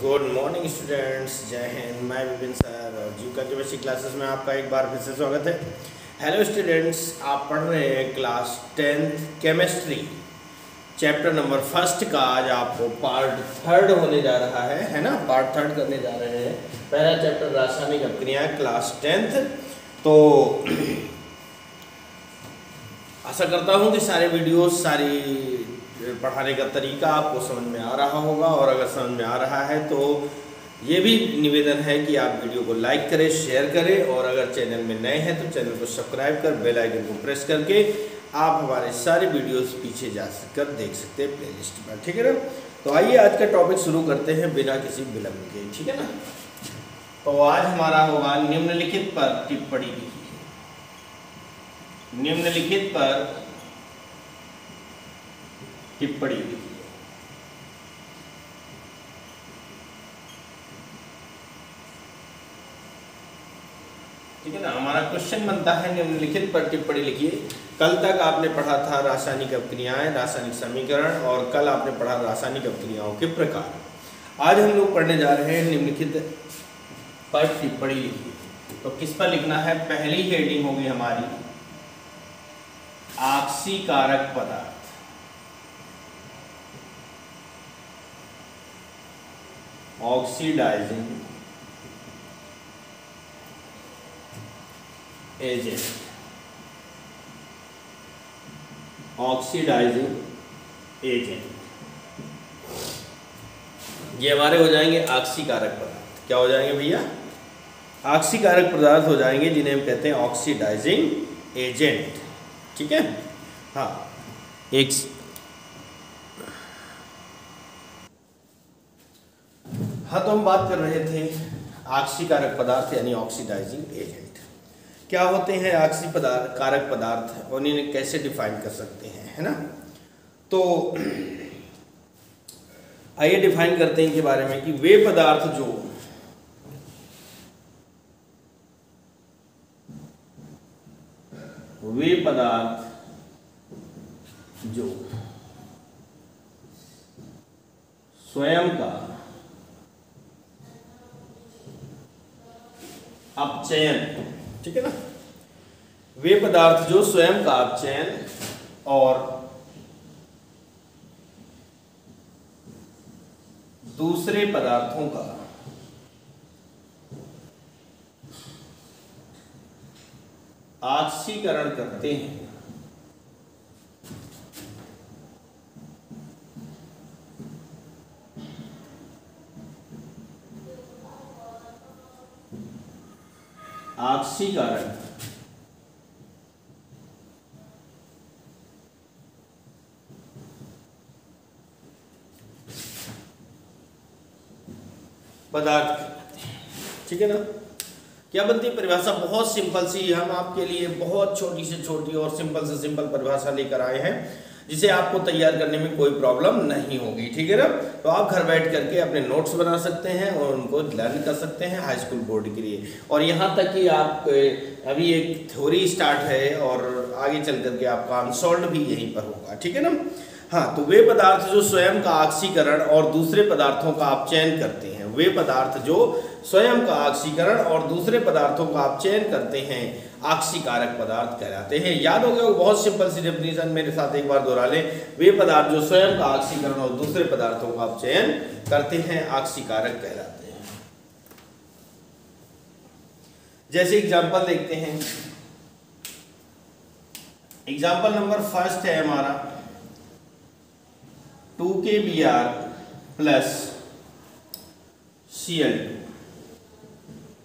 Good morning students, जय हिंद। मैं Vipin sir और जीव का केमिस्ट्री क्लासेस में आपका एक बार फिर से स्वागत है। हेलो स्टूडेंट्स, आप पढ़ रहे हैं class 10th chemistry chapter number first का। आज आपको पार्ट थर्ड होने जा रहा है ना, पार्ट थर्ड करने जा रहे हैं। पहला चैप्टर रासायनिक अपक्रियाएं क्लास 10th। तो आशा करता हूँ कि सारे वीडियोस सारी पढ़ाने का तरीका आपको समझ में आ रहा होगा, और अगर समझ में आ रहा है तो ये भी निवेदन है कि आप वीडियो को लाइक करें, शेयर करें, और अगर चैनल में नए हैं तो चैनल को सब्सक्राइब कर बेल आइकन को प्रेस करके आप हमारे सारे वीडियोस पीछे जा कर देख सकते हैं प्लेलिस्ट पर। ठीक है ना। तो आइए आज का टॉपिक शुरू करते हैं बिना किसी विलंब के। ठीक है ना। तो आज हमारा होगा निम्नलिखित पर टिप्पणी लिखिए। निम्नलिखित पर टिप्पणी लिखिए। ठीक है ना। हमारा क्वेश्चन बनता है निम्नलिखित पर टिप्पणी लिखिए। कल तक आपने पढ़ा था रासायनिक अपक्रियाएं, रासायनिक समीकरण, और कल आपने पढ़ा रासायनिक अपक्रियाओं के प्रकार। आज हम लोग पढ़ने जा रहे हैं निम्नलिखित पर टिप्पणी लिखिए। तो किस पर लिखना है? पहली हेडिंग होगी हमारी ऑक्सीकारक पदार्थ। Oxidising agent. ऑक्सीडाइजिंग एजेंट ये हमारे हो जाएंगे ऑक्सीकारक पदार्थ। क्या हो जाएंगे भैया? ऑक्सीकारक पदार्थ हो जाएंगे, जिन्हें हम कहते हैं ऑक्सीडाइजिंग एजेंट। ठीक है। हाँ, तो हम बात कर रहे थे ऑक्सीकारक पदार्थ यानी ऑक्सीडाइजिंग एजेंट। क्या होते हैं ऑक्सीकारक पदार्थ और इन्हें कैसे डिफाइन कर सकते हैं, है ना। तो आइए डिफाइन करते हैं इनके बारे में कि वे पदार्थ जो स्वयं का अपचयन, ठीक है ना, वे पदार्थ जो स्वयं का अपचयन और दूसरे पदार्थों का ऑक्सीकरण करते हैं, ऑक्सीकरण पदार्थ कहलाते हैं। ठीक है ना। क्या बनती है परिभाषा? बहुत सिंपल सी, हम आपके लिए बहुत छोटी से छोटी और सिंपल से सिंपल परिभाषा लेकर आए हैं, जिसे आपको तैयार करने में कोई प्रॉब्लम नहीं होगी। ठीक है ना। तो आप घर बैठ करके अपने नोट्स बना सकते हैं और उनको लर्न कर सकते हैं हाई स्कूल बोर्ड के लिए। और यहाँ तक कि आप अभी एक थ्योरी स्टार्ट है और आगे चल करके आपका अनसॉल्व्ड भी यहीं पर होगा। ठीक है ना। हाँ, तो वे पदार्थ जो स्वयं का ऑक्सीकरण और दूसरे पदार्थों का अपचयन करते हैं, वे पदार्थ जो स्वयं का ऑक्सीकरण और दूसरे पदार्थों का अपचयन करते हैं ऑक्सीकारक पदार्थ कहलाते हैं। याद हो गया? वो बहुत सिंपल सी डेफिनेशन, मेरे साथ एक बार दोहरा लें। वे पदार्थ जो स्वयं का ऑक्सीकरण और दूसरे पदार्थों का अपचयन करते हैं ऑक्सीकारक कहलाते हैं। जैसे एग्जाम्पल देखते हैं। एग्जाम्पल नंबर फर्स्ट है हमारा 2KBr plus Cl2,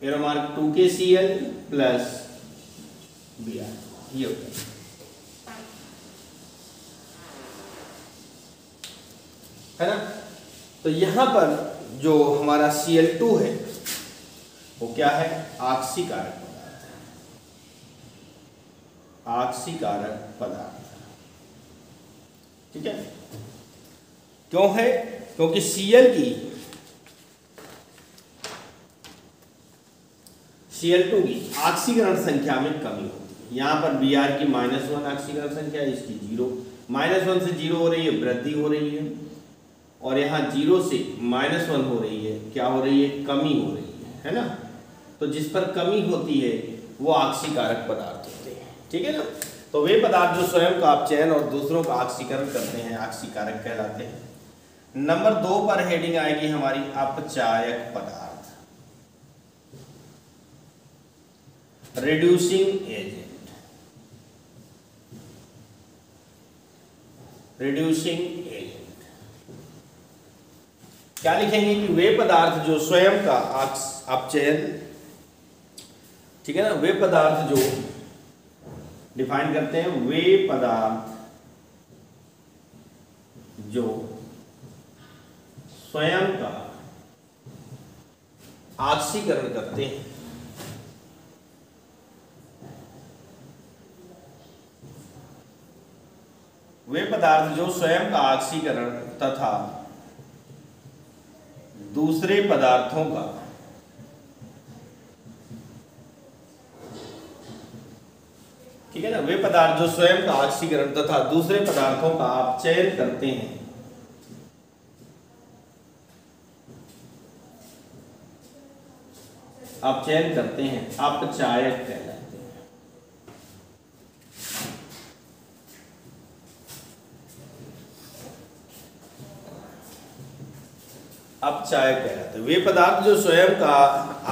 arrow mark 2KCl plus Br, ये होता है। है ना। तो यहां पर जो हमारा Cl2 है वो क्या है? ऑक्सीकारक पदार्थ है। ऑक्सीकारक पदार्थ, ठीक है। क्यों है? क्योंकि Cl2 की ऑक्सीकरण संख्या में कमी होती है। यहाँ पर Br की -1 ऑक्सीकरण संख्या, इसकी 0, -1 से 0 हो रही है, वृद्धि हो रही है। और यहाँ 0 से -1 हो रही है, क्या हो रही है, कमी हो रही है ना। तो जिस पर कमी होती है वो आक्सीकारक पदार्थ होते हैं, ठीक है ना। तो वे पदार्थ जो स्वयं का अपचयन और दूसरों का आक्सीकरण करते हैं आक्सीकारक कहलाते हैं। नंबर 2 पर हेडिंग आएगी हमारी अपचायक पदार्थ, रिड्यूसिंग एजेंट। रिड्यूसिंग एजेंट क्या लिखेंगे कि वे पदार्थ जो स्वयं का अपचयन, ठीक है ना, वे पदार्थ जो डिफाइन करते हैं, वे पदार्थ जो स्वयं का आक्सीकरण करते हैं, वे पदार्थ जो स्वयं का आक्सीकरण तथा दूसरे पदार्थों का ठीक है ना, वे पदार्थ जो स्वयं का आक्सीकरण तथा दूसरे पदार्थों का अपचयन करते हैं, अपचयन करते हैं, अपचायक कहलाते हैं। अपचायक कहलाते हैं वे पदार्थ जो स्वयं का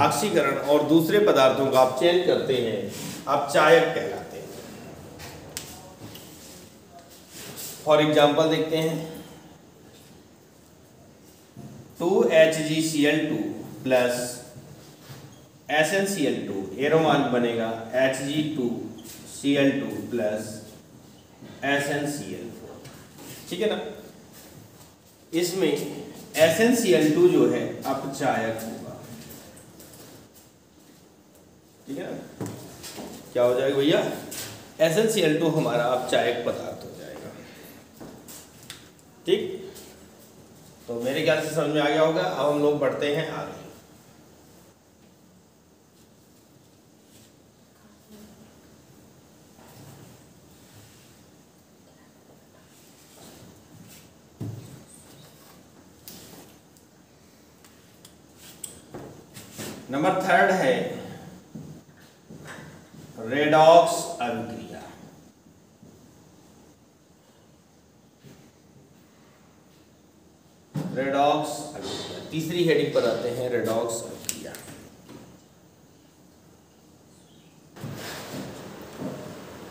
आक्सीकरण और दूसरे पदार्थों का अपचयन करते हैं, अपचायक कहलाते हैं। फॉर एग्जाम्पल देखते हैं, 2HgCl2 प्लस SnCl2, एरोमार्क बनेगा Hg2Cl2 प्लस SnCl4, ठीक है ना। इसमें SnCl2 जो है अपचायक होगा, ठीक है ना। क्या हो जाएगा भैया, SnCl2 हमारा अपचायक पदार्थ हो जाएगा, ठीक। तो मेरे ख्याल से समझ में आ गया होगा। अब हम लोग बढ़ते हैं आगे। नंबर 3 है रेडॉक्स अभिक्रिया। रेडॉक्स अभिक्रिया तीसरी हेडिंग पर आते हैं, रेडॉक्स अभिक्रिया।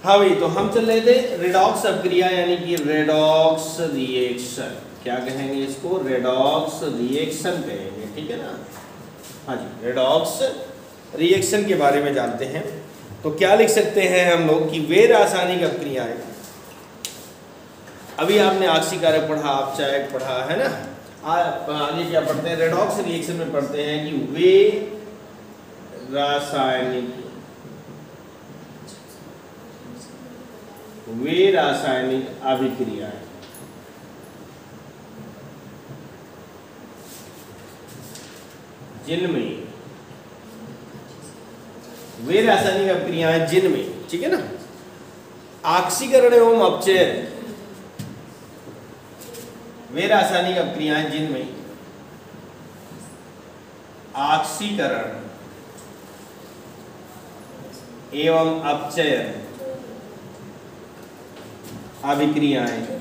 हाँ भाई, तो हम चल रहे थे रेडॉक्स अभिक्रिया यानी कि रेडॉक्स रिएक्शन। क्या कहेंगे इसको, रेडॉक्स रिएक्शन कहेंगे, ठीक है ना। हाँ जी, रेडॉक्स रिएक्शन के बारे में जानते हैं। तो क्या लिख सकते हैं हम लोग कि वे रासायनिक अभिक्रियाएं, अभी आपने आक्सीकारक पढ़ा, अपचायक पढ़ा है ना। आगे क्या पढ़ते हैं, रेडॉक्स रिएक्शन में पढ़ते हैं कि वे रासायनिक अभिक्रियाएं जिनमें, वे रासायनिक अभिक्रियाएं जिनमें, ठीक है ना, आक्सीकरण एवं अपचयन, वे रासायनिक अभिक्रियाएं जिनमें आक्सीकरण एवं अपचयन अभिक्रियाएं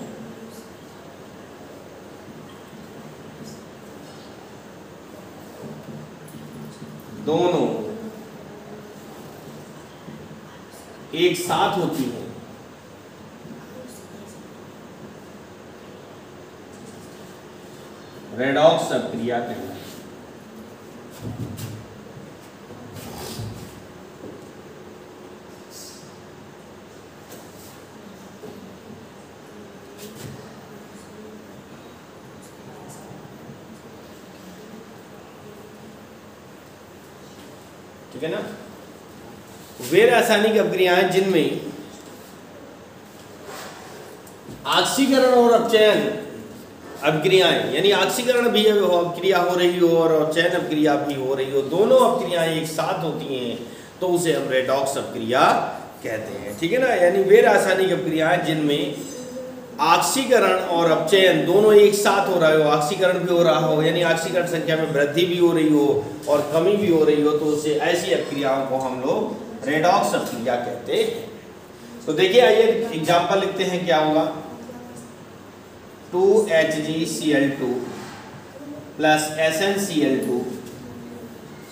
दोनों एक साथ होती है, रेडॉक्स अभिक्रिया कहलाती है। ठीक है ना। वे रासायनिक अभिक्रियाएं जिनमें आक्सीकरण और अपचयन अभिक्रियाएं, यानी आक्सीकरण भी अभिक्रिया हो रही हो और अपचयन अभिक्रिया भी हो रही हो, दोनों अभिक्रियाएं एक साथ होती हैं, तो उसे हम रेडॉक्स अभिक्रिया कहते हैं, ठीक है ना। यानी वे रासायनिक अभिक्रियाएं जिनमें ऑक्सीकरण और अपचयन दोनों एक साथ हो रहा हो, ऑक्सीकरण भी हो रहा हो, यानी ऑक्सीकरण संख्या में वृद्धि भी हो रही हो और कमी भी हो रही हो, तो उसे ऐसी अपक्रियाओं को हम लोग रेडॉक्स अपक्रिया कहते हैं। तो देखिए आइए एग्जांपल लिखते हैं, क्या होगा। 2HgCl2 plus SnCl2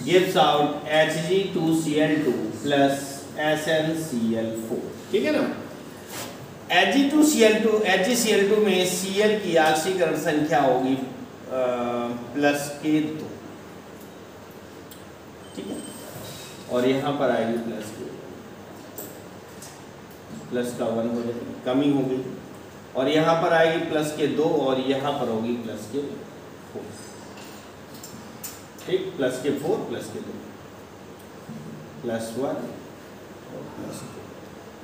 gives out Hg2Cl2 plus SnCl4, ठीक है ना। HgCl2 में Cl की ऑक्सीकरण संख्या होगी +2, ठीक है, और यहाँ पर आएगी +2, +1 हो जाएगी, कमी हो गई, और यहाँ पर आएगी +2 और यहाँ पर होगी +4, ठीक, +4 +2 +1 और +2।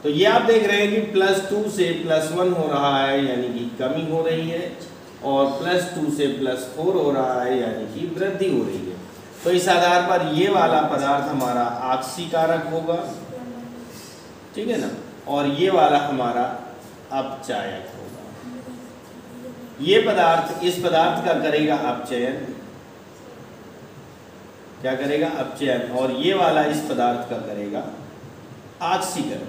तो ये आप देख रहे हैं कि +2 से +1 हो रहा है, यानी कि कमी हो रही है, और +2 से +4 हो रहा है, यानी कि वृद्धि हो रही है। तो इस आधार पर ये वाला पदार्थ हमारा ऑक्सीकारक होगा, ठीक है ना, और ये वाला हमारा अपचायक होगा। ये पदार्थ इस पदार्थ का करेगा अपचयन, क्या करेगा, अपचयन, और ये वाला इस पदार्थ का करेगा ऑक्सीकरण।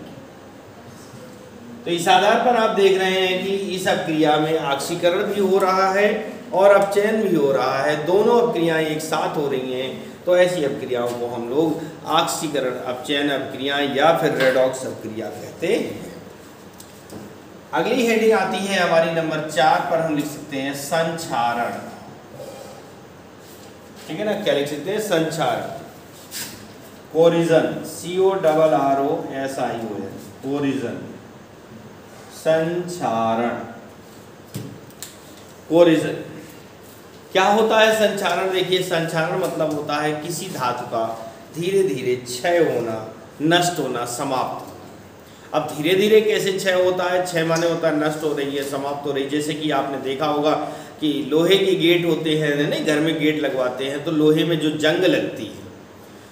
तो इस आधार पर आप देख रहे हैं कि इस अपक्रिया में ऑक्सीकरण भी हो रहा है और अपचयन भी हो रहा है, दोनों अपक्रियाएं एक साथ हो रही हैं। तो ऐसी अपक्रियाओं को हम लोग ऑक्सीकरण अपचयन अपक्रियाएं या फिर रेडॉक्स अपक्रिया कहते हैं। अगली हेडिंग आती है हमारी नंबर 4 पर, हम लिख सकते हैं संचारण, ठीक है ना। क्या लिख सकते हैं, संचारण, कोरिजन, CORROSION, कोरिजन, संचारण, कोरिजन। क्या होता है संचारण? देखिए, संचारण मतलब होता है किसी धातु का धीरे धीरे क्षय होना, नष्ट होना, समाप्त होना। अब धीरे धीरे कैसे क्षय होता है? क्षय माने होता है नष्ट हो रही है, समाप्त हो रही है। जैसे कि आपने देखा होगा कि लोहे के गेट होते हैं, नहीं, घर में गेट लगवाते हैं, तो लोहे में जो जंग लगती है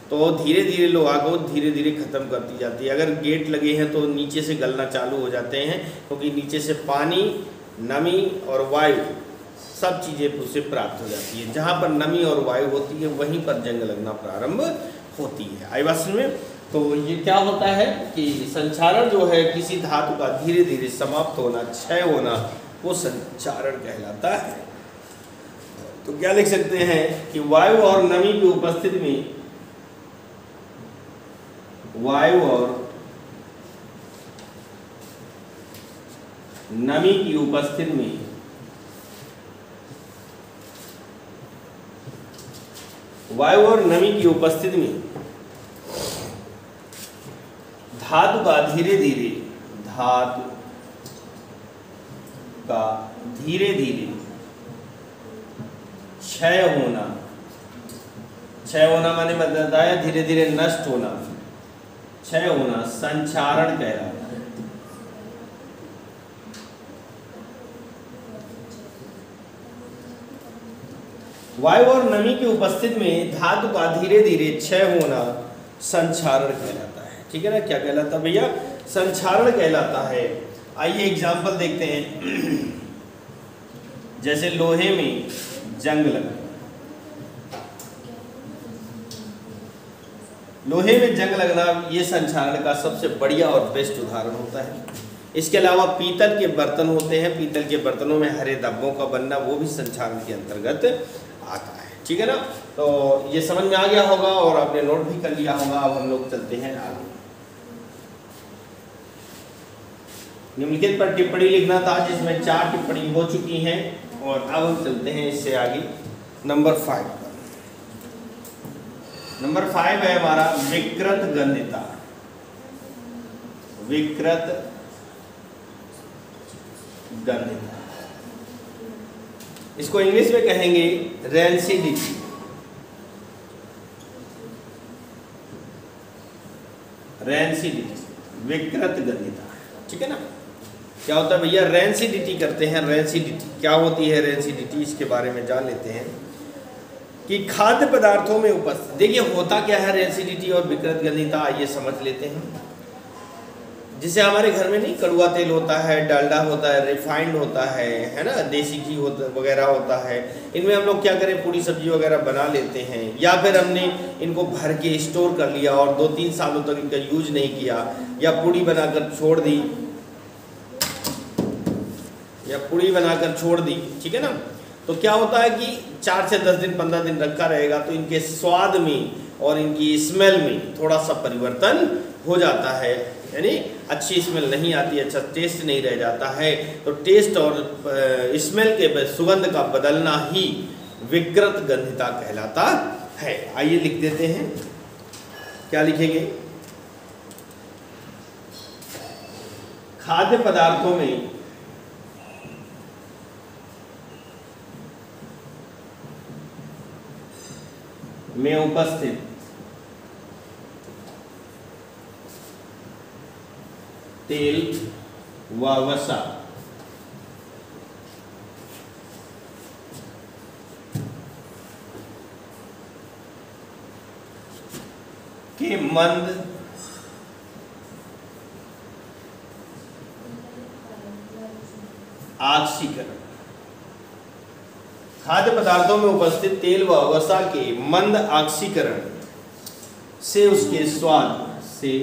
तो धीरे धीरे लोहा को धीरे धीरे ख़त्म करती जाती है। अगर गेट लगे हैं तो नीचे से गलना चालू हो जाते हैं, क्योंकि नीचे से पानी, नमी और वायु सब चीज़ें उसे प्राप्त हो जाती है। जहाँ पर नमी और वायु होती है वहीं पर जंग लगना प्रारंभ होती है। आई बात समझ में? तो ये क्या होता है कि संचारण जो है किसी धातु का धीरे धीरे समाप्त होना, क्षय होना, वो संचारण कहलाता है। तो क्या लिख सकते हैं कि वायु और नमी की उपस्थिति में, वायु और नमी की उपस्थिति में वायु और नमी की उपस्थिति में धातु का धीरे धीरे क्षय होना, क्षय होना माने मतलब है धीरे धीरे नष्ट होना, क्षय होना संचारण कहलाता है। वायु और नमी की उपस्थिति में धातु का धीरे धीरे क्षय होना संचारण कहलाता है, ठीक है ना। क्या कहलाता है भैया? संचारण कहलाता है। आइए एग्जाम्पल देखते हैं। जैसे लोहे में जंग लगना, लोहे में जंग लगना ये संचारण का सबसे बढ़िया और बेस्ट उदाहरण होता है। इसके अलावा पीतल के बर्तन होते हैं, पीतल के बर्तनों में हरे धब्बों का बनना, वो भी संचारण के अंतर्गत आता है, ठीक है ना। तो ये समझ में आ गया होगा और आपने नोट भी कर लिया होगा। अब हम लोग चलते हैं आगे। निम्नलिखित पर टिप्पणी लिखना था, जिसमें 4 टिप्पणी हो चुकी हैं, और अब हम चलते हैं इससे आगे नंबर 5 पर। नंबर 5 है हमारा विकृत गंधिता। विकृत गंधिता, इसको इंग्लिश में कहेंगे रेंसिडिटी। रेंसिडिटी, विकृत गंधिता, ठीक है ना। क्या होता है भैया? रेंसिडिटी करते हैं। रेंसिडिटी क्या होती है? रेंसिडिटी इसके बारे में जान लेते हैं कि खाद्य पदार्थों में उपस्थित, देखिए होता क्या है रेंसिडिटी और विकृत गंधिता, आइए समझ लेते हैं। जिसे हमारे घर में नहीं कड़वा तेल होता है, डालडा होता है, रिफाइंड होता है ना, देसी घी होता वगैरह होता है, इनमें हम लोग क्या करें पूरी सब्जी वगैरह बना लेते हैं, या फिर हमने इनको भर के स्टोर कर लिया और 2-3 सालों तक इनका यूज नहीं किया, या पूड़ी बनाकर छोड़ दी, ठीक है ना। तो क्या होता है कि 4 से 10 दिन 15 दिन रखा रहेगा तो इनके स्वाद में और इनकी स्मेल में थोड़ा सा परिवर्तन हो जाता है, यानी अच्छी स्मेल नहीं आती, अच्छा टेस्ट नहीं रह जाता है। तो टेस्ट और स्मेल के सुगंध का बदलना ही विकृत गंधिता कहलाता है। आइए लिख देते हैं, क्या लिखेंगे? खाद्य पदार्थों में उपस्थित तेल व वसा के मंद ऑक्सीकरण, खाद्य पदार्थों में उपस्थित तेल व वसा के मंद ऑक्सीकरण से उसके स्वाद से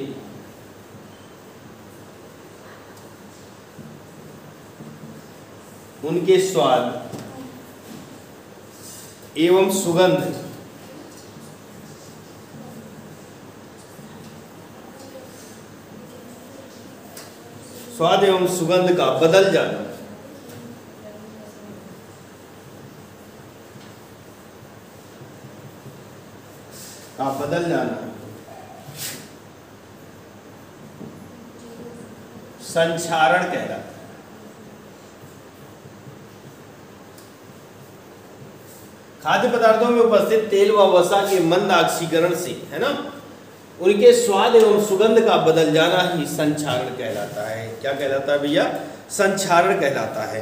उनके स्वाद एवं सुगंध का बदल जाना, संक्षारण कहलाता है। खाद्य पदार्थों में उपस्थित तेल व वसा के मंद ऑक्सीकरण से, है ना, उनके स्वाद एवं सुगंध का बदल जाना ही संक्षारण कहलाता है। क्या कहलाता है भैया? संक्षारण कहलाता है।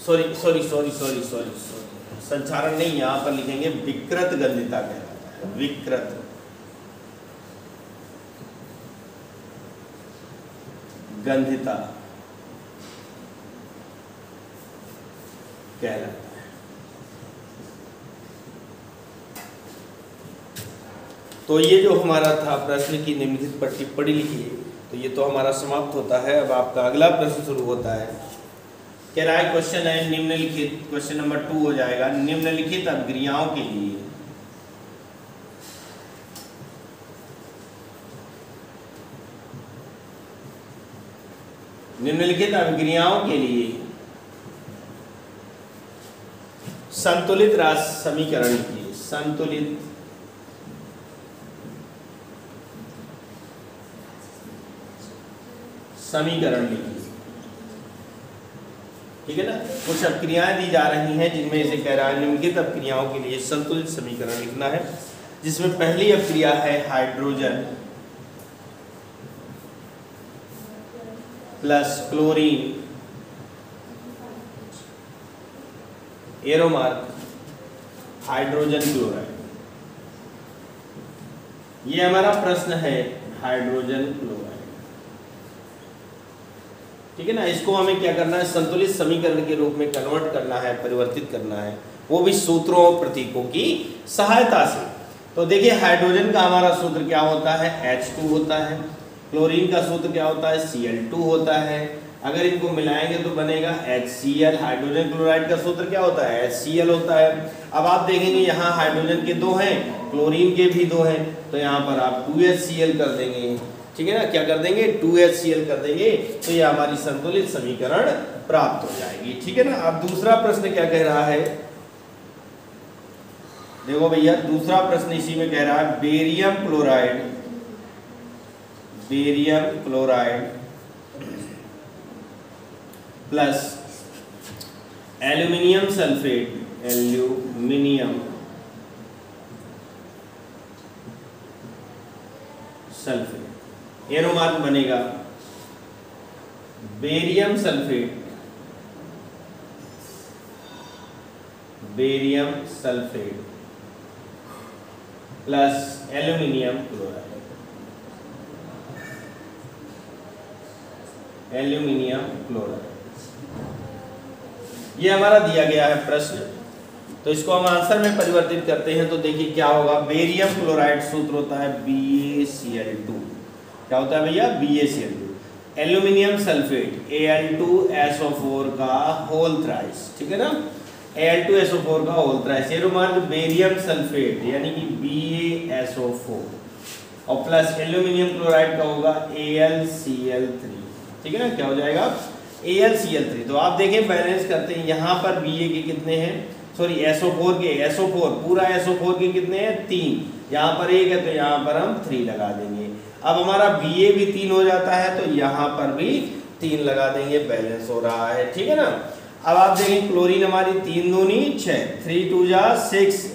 सॉरी, संक्षारण नहीं, यहां पर लिखेंगे विकृत गंधिता कहलाता है। विकृत गंधिता कहलाता है। तो ये जो हमारा था प्रश्न की निम्नलिखित पर टिप्पणी लिखिए, तो ये तो हमारा समाप्त होता है। अब आपका अगला प्रश्न शुरू होता है। कह रहा है क्वेश्चन है निम्नलिखित, क्वेश्चन नंबर 2 हो जाएगा, निम्नलिखित अभिक्रियाओं के लिए संतुलित राशि समीकरण लिखिए। संतुलित समीकरण लिखिए, ठीक है ना। कुछ अभिक्रियाएं दी जा रही हैं जिनमें इसे कह रहा है निम्नलिखित अभिक्रियाओं के लिए संतुलित समीकरण लिखना है, जिसमें पहली अभिक्रिया है hydrogen plus chlorine, arrow mark hydrogen chloride. ये हमारा प्रश्न है हाइड्रोजन क्लोराइड, ठीक है ना। इसको हमें क्या करना है? संतुलित समीकरण के रूप में कन्वर्ट करना है, परिवर्तित करना है, वो भी सूत्रों और प्रतीकों की सहायता से। तो देखिए हाइड्रोजन का हमारा सूत्र क्या होता है? H2 होता है। क्लोरीन का सूत्र क्या होता है? Cl2 होता है। अगर इनको मिलाएंगे तो बनेगा HCl। हाइड्रोजन क्लोराइड का सूत्र क्या होता है? HCl होता है। अब आप देखेंगे यहाँ हाइड्रोजन के 2 हैं, क्लोरीन के भी 2 हैं, तो यहाँ पर आप 2HCl कर देंगे, ठीक है ना। क्या कर देंगे? 2HCl कर देंगे, तो ये हमारी संतुलित समीकरण प्राप्त हो जाएगी, ठीक है ना। अब दूसरा प्रश्न क्या कह रहा है? देखो भैया, दूसरा प्रश्न इसी में कह रहा है barium chloride plus aluminium sulphate, arrow mark बनेगा barium sulphate plus aluminium chloride. Aluminium chloride. ये हमारा दिया गया है प्रश्न, तो इसको हम आंसर में परिवर्तित करते हैं। तो देखिए क्या होगा, बेरियम क्लोराइड सूत्र होता है BaCl2। क्या होता है भैया, BaCl2। एल्यूमिनियम सल्फेट Al2SO4 का होल थ्राइस, ठीक है ना, Al2SO4 का होल थ्राइस। ये रुमान बेरियम सल्फेट यानी कि BaSO4 और प्लस एल्यूमिनियम क्लोराइड का होगा AlCl3, ठीक है ना, क्या हो जाएगा AlCl3। तो आप देखें बैलेंस करते हैं, यहाँ पर Ba के कितने हैं, सॉरी SO4 के, SO4 पूरा SO4 के कितने हैं 3, यहाँ पर 1 है तो यहाँ पर हम 3 लगा देंगे। अब हमारा Ba भी 3 हो जाता है तो यहाँ पर भी 3 लगा देंगे, बैलेंस हो रहा है, ठीक है ना। अब आप देखें क्लोरीन हमारी 3 दूनी 6, 3 2 जा 6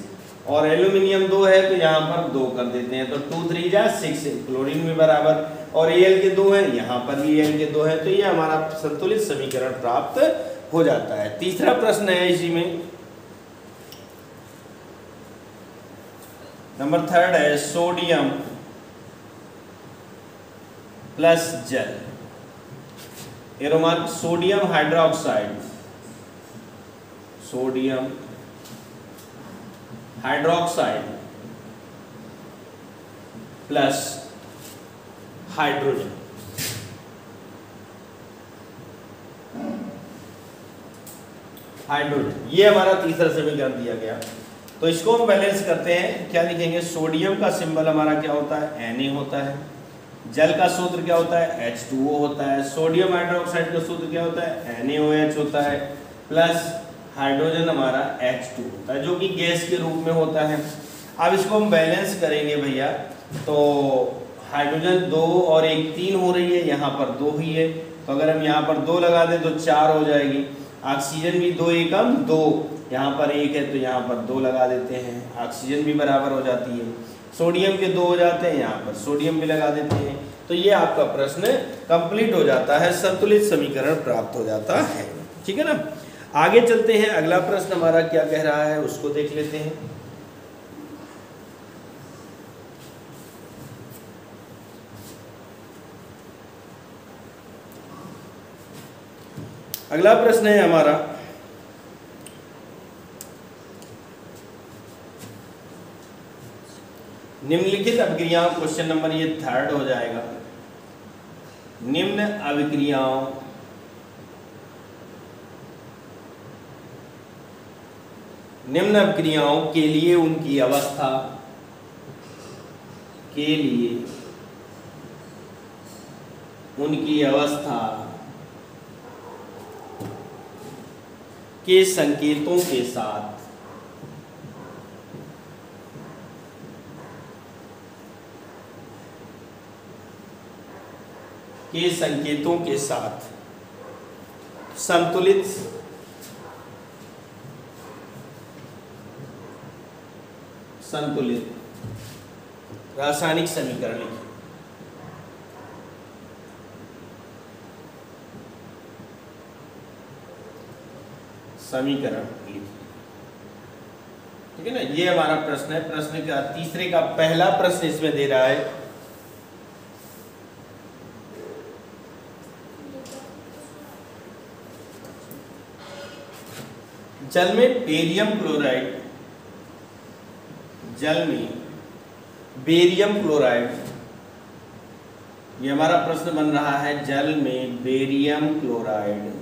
और एल्यूमिनियम 2 है तो यहाँ पर 2 कर देते हैं, तो 2 3 जा 6, क्लोरीन भी बराबर, और Al के 2 हैं, यहाँ पर भी Al के 2 हैं, तो ये हमारा संतुलित समीकरण प्राप्त हो जाता है। तीसरा प्रश्न है इसी में, नंबर 3 है सोडियम प्लस जल। Arrow mark sodium hydroxide, sodium hydroxide plus hydrogen. Hydrogen, ये हमारा तीसरा समीकरण दिया गया। तो इसको हम बैलेंस करते हैं, क्या लिखेंगे, सोडियम का सिंबल हमारा क्या होता है Na होता है, जल का सूत्र क्या होता है H2O होता है, सोडियम हाइड्रोक्साइड का सूत्र क्या होता है NaOH होता है, प्लस हाइड्रोजन हमारा H2 होता है जो कि गैस के रूप में होता है। अब इसको हम बैलेंस करेंगे भैया, तो हाइड्रोजन 2 और 1 3 हो रही है, यहाँ पर 2 ही है, तो अगर हम यहाँ पर 2 लगा दें तो 4 हो जाएगी। ऑक्सीजन भी 2 एकम 2, यहाँ पर 1 है तो यहाँ पर 2 लगा देते हैं, ऑक्सीजन भी बराबर हो जाती है। सोडियम के 2 हो जाते हैं, यहाँ पर सोडियम भी लगा देते हैं, तो ये आपका प्रश्न कंप्लीट हो जाता है, संतुलित समीकरण प्राप्त हो जाता है, ठीक है ना। आगे चलते हैं, अगला प्रश्न हमारा क्या कह रहा है उसको देख लेते हैं। अगला प्रश्न है हमारा, निम्नलिखित अभिक्रियाओं, क्वेश्चन नंबर ये 3 हो जाएगा। निम्न अभिक्रियाओं के लिए उनकी अवस्था के संकेतों के साथ संतुलित रासायनिक समीकरण लिखिए। समीकरण लिखिए, ठीक है ना। ये हमारा प्रश्न है। प्रश्न का तीसरे का पहला प्रश्न इसमें दे रहा है, जल में बेरियम क्लोराइड, ये हमारा प्रश्न बन रहा है, जल में बेरियम क्लोराइड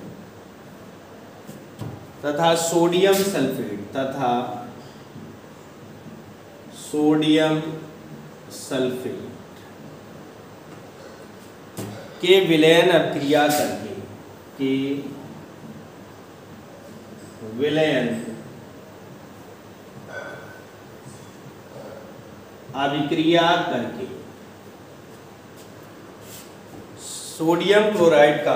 तथा सोडियम सल्फेट के विलयन अभिक्रिया करके सोडियम क्लोराइड का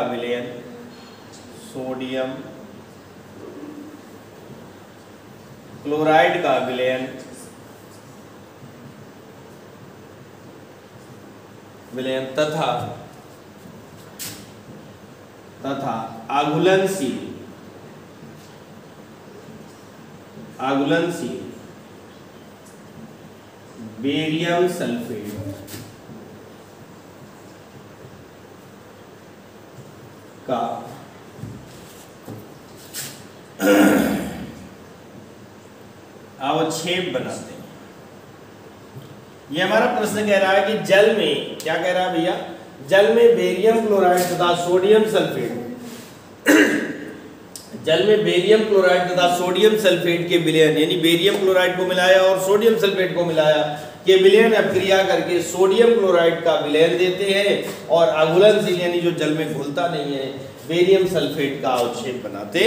विलयन तथा आघुलनशील बेरियम सल्फेट का अवक्षेप बनाते हैं। ये हमारा प्रश्न कह रहा है कि जल में क्या कह रहा है भैया, जल में बेरियम क्लोराइड तथा सोडियम सल्फेट जल में बेरियम क्लोराइड तथा सोडियम सल्फेट के विलयन, यानी बेरियम क्लोराइड को मिलाया और सोडियम सल्फेट को मिलाया के विलयन अभिक्रिया करके सोडियम क्लोराइड का विलयन देते हैं और अघुलनशील यानी जो जल में घुलता नहीं है बेरियम सल्फेट का अवक्षेप बनाते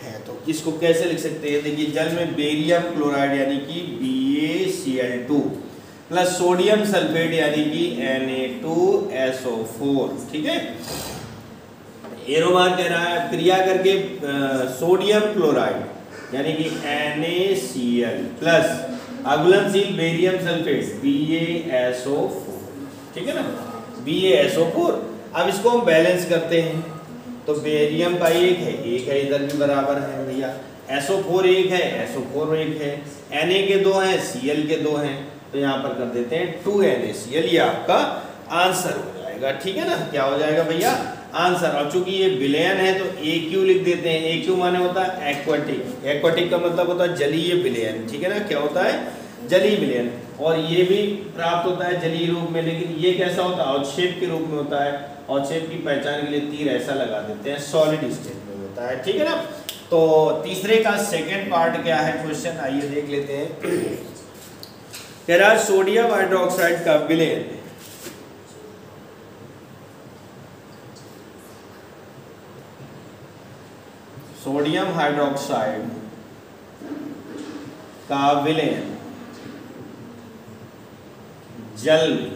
हैं। तो इसको कैसे लिख सकते हैं, देखिए जल में बेरियम क्लोराइड यानी कि BaCl2 प्लस सोडियम सल्फेट यानी कि Na2SO4, ठीक है। एरोमार कह रहा है क्रिया करके सोडियम क्लोराइड यानी कि NaCl प्लस अघुलनशील बेरियम सल्फेट BaSO4, ठीक है ना, BaSO4। अब इसको हम बैलेंस करते हैं तो बेरियम का एक है इधर भी बराबर है भैया, SO4 एक है, SO4 एक है, Na के दो हैं, Cl के दो हैं, तो यहाँ पर कर देते हैं 2NaCl, ये आपका आंसर हो जाएगा, ठीक है ना। क्या हो जाएगा भैया, आंसर। और चूंकि ये विलयन है तो AQ लिख देते हैं। AQ माने होता है एक्वाटिक, एक्वाटिक का मतलब होता है जलीय विलयन, ठीक है ना। क्या होता है, जलीय विलयन। और ये भी प्राप्त होता है जलीय रूप में, लेकिन ये कैसा होता है, अवक्षेप के रूप में होता है। अवक्षेप की पहचान के लिए तीर ऐसा लगा देते हैं, सॉलिड स्टेट में होता है, ठीक है ना। तो तीसरे का सेकेंड पार्ट क्या है क्वेश्चन, आइए देख लेते हैं। कह रहा है सोडियम हाइड्रोक्साइड का विलयन सोडियम हाइड्रोक्साइड का विलयन जल में,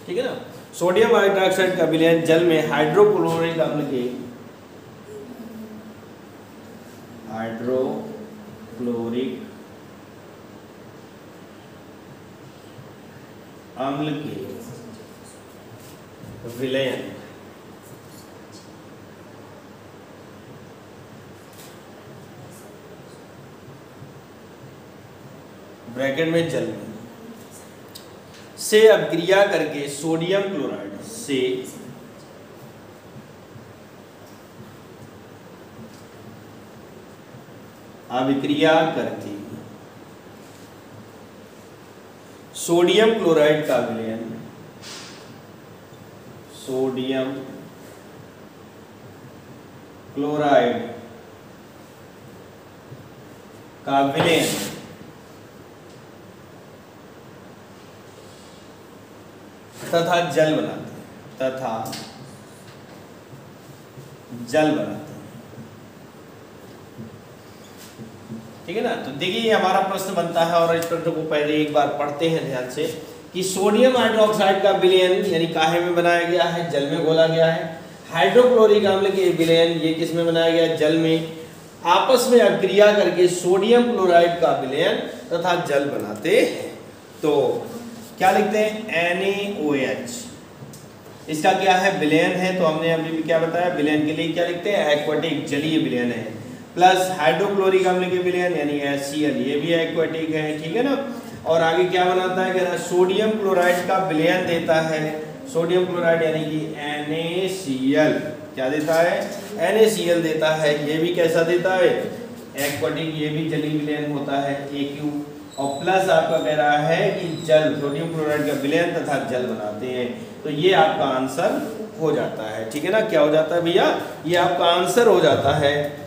ठीक है ना। सोडियम हाइड्रोक्साइड का विलयन जल में हाइड्रोक्लोरिक अम्ल के विलयन ब्रैकेट में जल में से अभिक्रिया करके सोडियम क्लोराइड से अभिक्रिया करके सोडियम क्लोराइड का विलयन सोडियम क्लोराइड का विलयन तथा जल बनाते हैं, ठीक है ना। तो देखिए हमारा प्रश्न बनता है और इस प्रश्न को पहले एक बार पढ़ते हैं ध्यान से कि सोडियम हाइड्रोक्साइड का विलयन यानी काहे में बनाया गया है, जल में घोला गया है। हाइड्रोक्लोरिक अम्ल के विलयन ये किस में बनाया गया, जल में। आपस में अभिक्रिया करके सोडियम क्लोराइड का विलयन तथा जल बनाते हैं। तो क्या लिखते हैं, NaOH, इसका क्या है, विलयन है। तो हमने अभी भी क्या बताया, विलयन के लिए क्या लिखते हैं, एक्वाटिक जलीय विलयन है। प्लस हाइड्रोक्लोरिक अम्ल के विलयन यानी HCl, ये भी एक्वाटिक है, ठीक है ना। और आगे क्या बनाता है, कह रहा है सोडियम क्लोराइड का विलयन देता है। सोडियम क्लोराइड यानी कि NaCl, क्या देता है, NaCl देता है। ये भी कैसा देता है, एक्वाटिक, ये भी जलीय विलयन होता है AQ। और प्लस आपका कह रहा है कि जल, सोडियम क्लोराइड का विलयन तथा जल बनाते हैं। तो ये आपका आंसर हो जाता है, ठीक है ना। क्या हो जाता है भैया, ये आपका आंसर हो जाता है।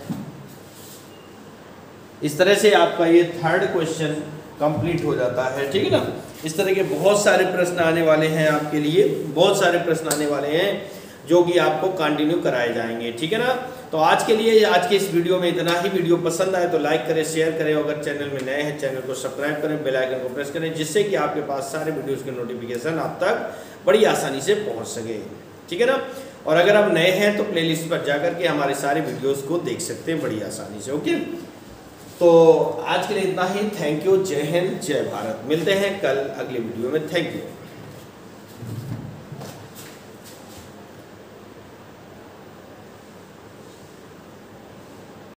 इस तरह से आपका ये थर्ड क्वेश्चन कंप्लीट हो जाता है, ठीक है ना। इस तरह के बहुत सारे प्रश्न आने वाले हैं आपके लिए, बहुत सारे प्रश्न आने वाले हैं जो कि आपको कंटिन्यू कराए जाएंगे, ठीक है ना। तो आज के लिए, आज के इस वीडियो में इतना ही। वीडियो पसंद आए तो लाइक करें, शेयर करें। अगर चैनल में नए हैं चैनल को सब्सक्राइब करें, बेल आइकन को प्रेस करें, जिससे कि आपके पास सारे वीडियोस के नोटिफिकेशन आप तक बड़ी आसानी से पहुंच सके, ठीक है ना। और अगर आप नए हैं तो प्लेलिस्ट पर जाकर के हमारे सारे वीडियोस को देख सकते हैं बड़ी आसानी से, ओके। तो आज के लिए इतना ही। थैंक यू, जय हिंद, जय भारत। मिलते हैं कल अगले वीडियो में। Thank you.